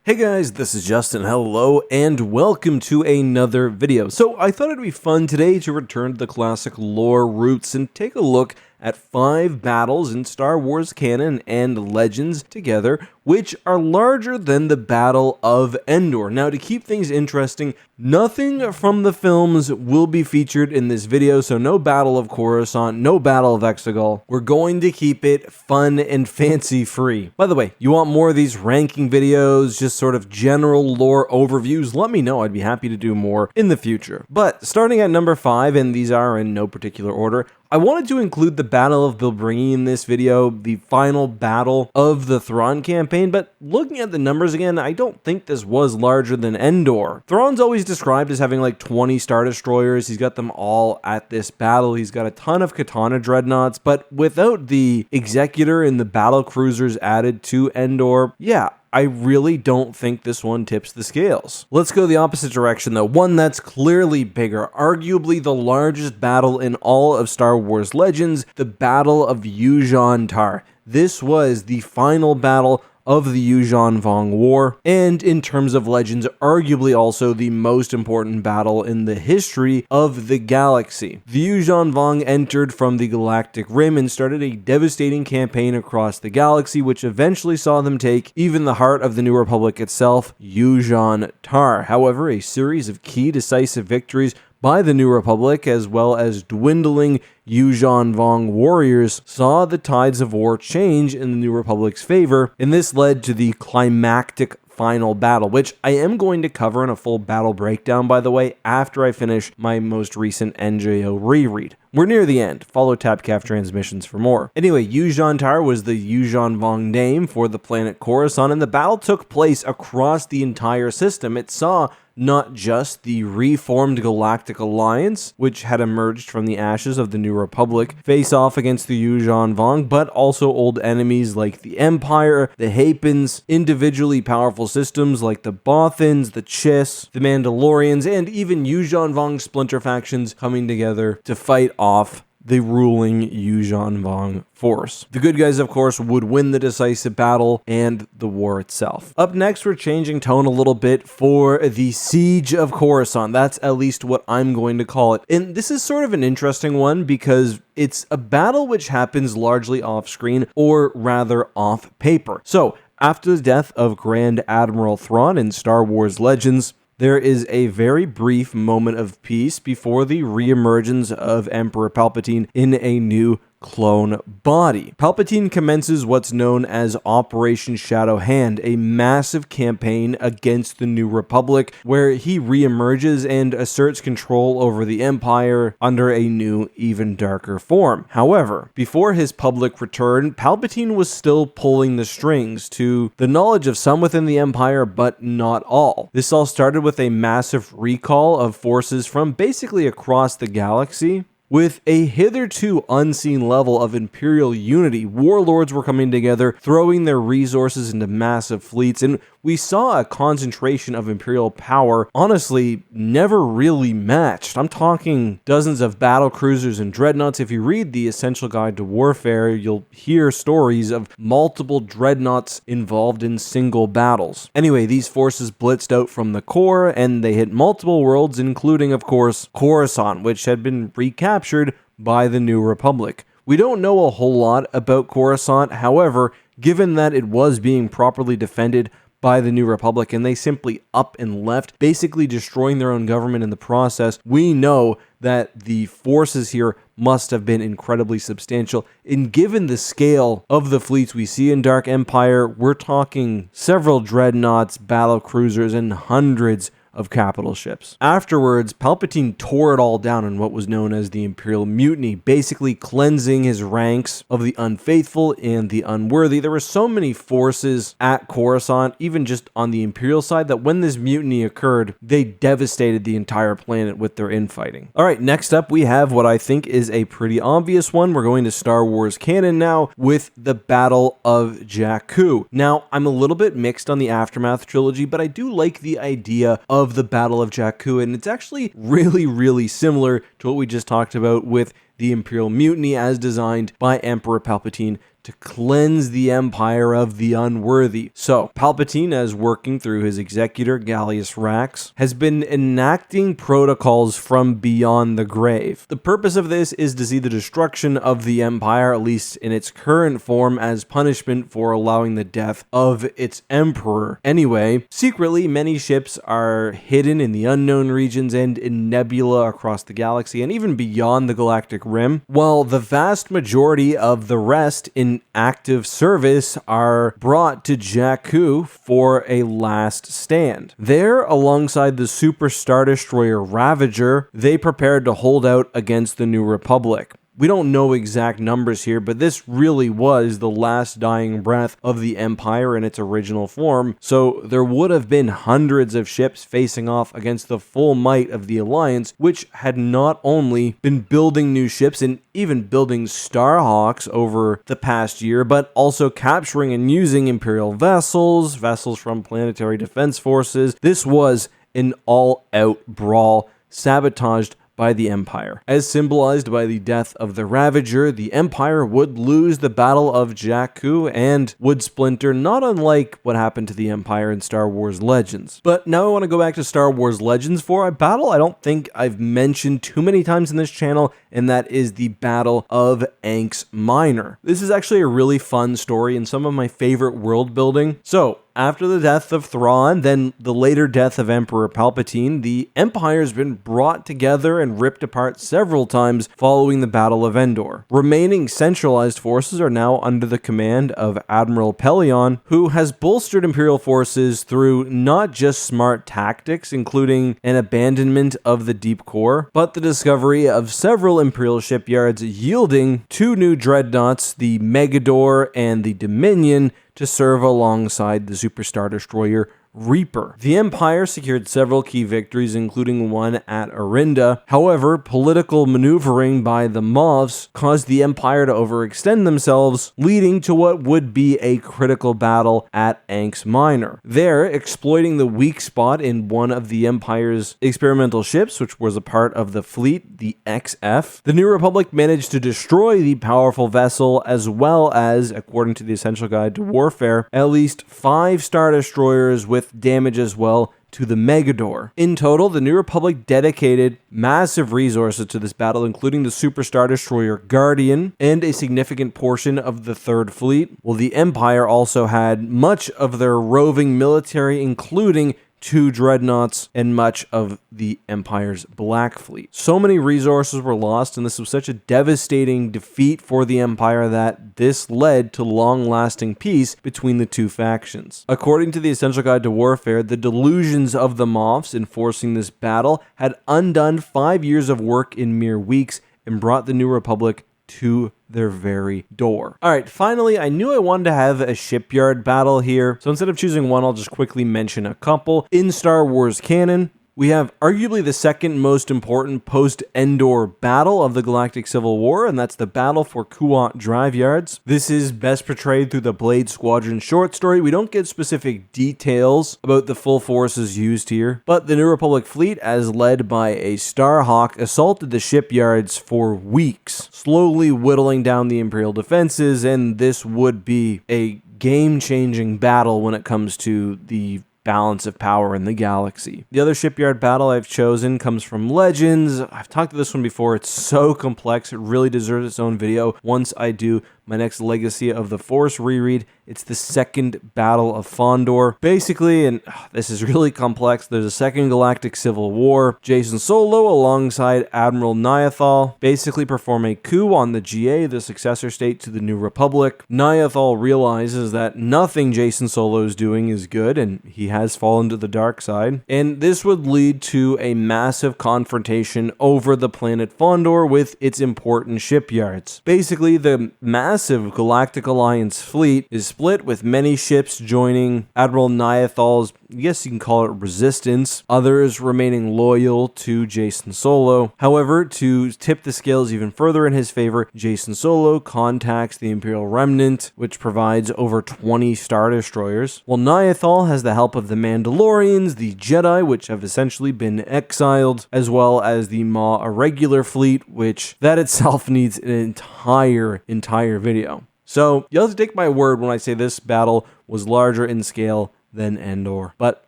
Hey guys, this is Justin. Hello and welcome to another video. So I thought it'd be fun today to return to the classic lore roots and take a look at 5 battles in Star Wars canon and legends together, which are larger than the Battle of Endor. Now, to keep things interesting, nothing from the films will be featured in this video, so no Battle of Coruscant, no Battle of Exegol. We're going to keep it fun and fancy-free. By the way, you want more of these ranking videos, just sort of general lore overviews, let me know. I'd be happy to do more in the future. But starting at number 5, and these are in no particular order, I wanted to include the Battle of Bilbringi in this video, the final battle of the Thrawn campaign, but looking at the numbers again, I don't think this was larger than Endor. Thrawn's always described as having like 20 Star Destroyers. He's got them all at this battle. He's got a ton of Katana dreadnoughts, but without the Executor and the battle cruisers added to Endor, yeah, I really don't think this one tips the scales. Let's go the opposite direction though, one that's clearly bigger, arguably the largest battle in all of Star Wars Legends, the Battle of Yuuzhan'tar. This was the final battle of the Yuuzhan War, and in terms of legends, arguably also the most important battle in the history of the galaxy. The Yuuzhan entered from the Galactic Rim and started a devastating campaign across the galaxy, which eventually saw them take even the heart of the New Republic itself, Yuuzhan'tar. However, a series of key decisive victories by the New Republic, as well as dwindling Yuuzhan warriors, saw the tides of war change in the New Republic's favor, and this led to the climactic final battle, which I am going to cover in a full battle breakdown, by the way, after I finish my most recent NJO reread. We're near the end. Follow TapCaf Transmissions for more. Anyway, Yuuzhan'tar was the Yuuzhan name for the planet Coruscant, and the battle took place across the entire system. It saw not just the reformed Galactic Alliance, which had emerged from the ashes of the New Republic, face off against the Yuuzhan, but also old enemies like the Empire, the Hapans, individually powerful systems like the Bothans, the Chiss, the Mandalorians, and even Yuuzhan splinter factions coming together to fight off the ruling Yuuzhan force. The good guys, of course, would win the decisive battle and the war itself. Up next, we're changing tone a little bit for the Siege of Coruscant. That's at least what I'm going to call it. And this is sort of an interesting one because it's a battle which happens largely off screen, or rather off paper. So, after the death of Grand Admiral Thrawn in Star Wars Legends, there is a very brief moment of peace before the reemergence of Emperor Palpatine in a new clone body. Palpatine commences what's known as Operation Shadow Hand, a massive campaign against the New Republic where he reemerges and asserts control over the Empire under a new, even darker form. However, before his public return, Palpatine was still pulling the strings, to the knowledge of some within the Empire, but not all. This all started with a massive recall of forces from basically across the galaxy. With a hitherto unseen level of Imperial unity, warlords were coming together, throwing their resources into massive fleets, and we saw a concentration of Imperial power, honestly, never really matched. I'm talking dozens of battle cruisers and dreadnoughts. If you read the Essential Guide to Warfare, you'll hear stories of multiple dreadnoughts involved in single battles. Anyway, these forces blitzed out from the core, and they hit multiple worlds, including, of course, Coruscant, which had been recaptured by the New Republic. We don't know a whole lot about Coruscant, however, given that it was being properly defended by the New Republic and they simply up and left, basically destroying their own government in the process, we know that the forces here must have been incredibly substantial. And given the scale of the fleets we see in Dark Empire, we're talking several dreadnoughts, battle cruisers, and hundreds of capital ships. Afterwards, Palpatine tore it all down in what was known as the Imperial Mutiny, basically cleansing his ranks of the unfaithful and the unworthy. There were so many forces at Coruscant, even just on the Imperial side, that when this mutiny occurred, they devastated the entire planet with their infighting. All right, next up, we have what I think is a pretty obvious one. We're going to Star Wars canon now with the Battle of Jakku. Now, I'm a little bit mixed on the Aftermath trilogy, but I do like the idea of of the Battle of Jakku, and it's actually really similar to what we just talked about with the Imperial Mutiny as designed by Emperor Palpatine to cleanse the Empire of the unworthy. So, Palpatine, as working through his executor, Gallius Rax, has been enacting protocols from beyond the grave. The purpose of this is to see the destruction of the Empire, at least in its current form, as punishment for allowing the death of its emperor. Anyway, secretly, many ships are hidden in the unknown regions and in nebula across the galaxy and even beyond the galactic rim, while the vast majority of the rest in active service are brought to Jakku for a last stand. There, alongside the Super Star Destroyer Ravager, they prepared to hold out against the New Republic. We don't know exact numbers here, but this really was the last dying breath of the Empire in its original form, so there would have been hundreds of ships facing off against the full might of the Alliance, which had not only been building new ships and even building Starhawks over the past year, but also capturing and using Imperial vessels from planetary defense forces. This was an all-out brawl, sabotaged by the Empire. As symbolized by the death of the Ravager, the Empire would lose the Battle of Jakku and would splinter, not unlike what happened to the Empire in Star Wars Legends. But now I want to go back to Star Wars Legends for a battle I don't think I've mentioned too many times in this channel, and that is the Battle of Anx Minor. This is actually a really fun story and some of my favorite world building. So, after the death of Thrawn, then the later death of Emperor Palpatine, the Empire has been brought together and ripped apart several times following the Battle of Endor. Remaining centralized forces are now under the command of Admiral Pelion, who has bolstered Imperial forces through not just smart tactics, including an abandonment of the deep core, but the discovery of several Imperial shipyards, yielding 2 new dreadnoughts, the Megador and the Dominion, to serve alongside the Super Star Destroyer Reaper. The Empire secured several key victories, including one at Arinda. However, political maneuvering by the Moths caused the Empire to overextend themselves, leading to what would be a critical battle at Anx Minor. There, exploiting the weak spot in one of the Empire's experimental ships, which was a part of the fleet, the XF, the New Republic managed to destroy the powerful vessel, as well as, according to the Essential Guide to Warfare, at least 5 Star Destroyers with damage as well to the Megador. In total, the New Republic dedicated massive resources to this battle, including the Super Star Destroyer Guardian and a significant portion of the Third Fleet, while the Empire also had much of their roving military, including 2 dreadnoughts and much of the Empire's Black Fleet. So many resources were lost, and this was such a devastating defeat for the Empire that this led to long-lasting peace between the 2 factions. According to the Essential Guide to Warfare, the delusions of the Moths in forcing this battle had undone 5 years of work in mere weeks and brought the New Republic to their very door. Alright, finally, I knew I wanted to have a shipyard battle here, so instead of choosing one, I'll just quickly mention a couple. In Star Wars canon, we have arguably the second most important post-Endor battle of the Galactic Civil War, and that's the battle for Kuat Drive Yards. This is best portrayed through the Blade Squadron short story. We don't get specific details about the full forces used here, but the New Republic fleet, as led by a Starhawk, assaulted the shipyards for weeks, slowly whittling down the Imperial defenses, and this would be a game-changing battle when it comes to the balance of power in the galaxy. The other shipyard battle I've chosen comes from Legends. I've talked to this one before. It's so complex. It really deserves its own video once I do my next Legacy of the Force reread. It's the second Battle of Fondor. Basically, and this is really complex, there's a second Galactic Civil War. Jacen Solo, alongside Admiral Niathal, basically perform a coup on the GA, the successor state to the New Republic. Niathal realizes that nothing Jacen Solo is doing is good, and he has fallen to the dark side. And this would lead to a massive confrontation over the planet Fondor with its important shipyards. Basically, the massive Galactic Alliance fleet is split, with many ships joining Admiral Niathal's yes, you can call it resistance, others remaining loyal to Jacen Solo. However, to tip the scales even further in his favor, Jacen Solo contacts the Imperial Remnant, which provides over 20 Star Destroyers, while Niathal has the help of the Mandalorians, the Jedi, which have essentially been exiled, as well as the Maw Irregular fleet, which that itself needs an entire video. So you'll have to take my word when I say this battle was larger in scale than Endor. But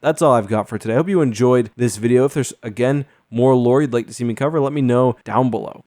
that's all I've got for today. I hope you enjoyed this video. If there's, again, more lore you'd like to see me cover, let me know down below.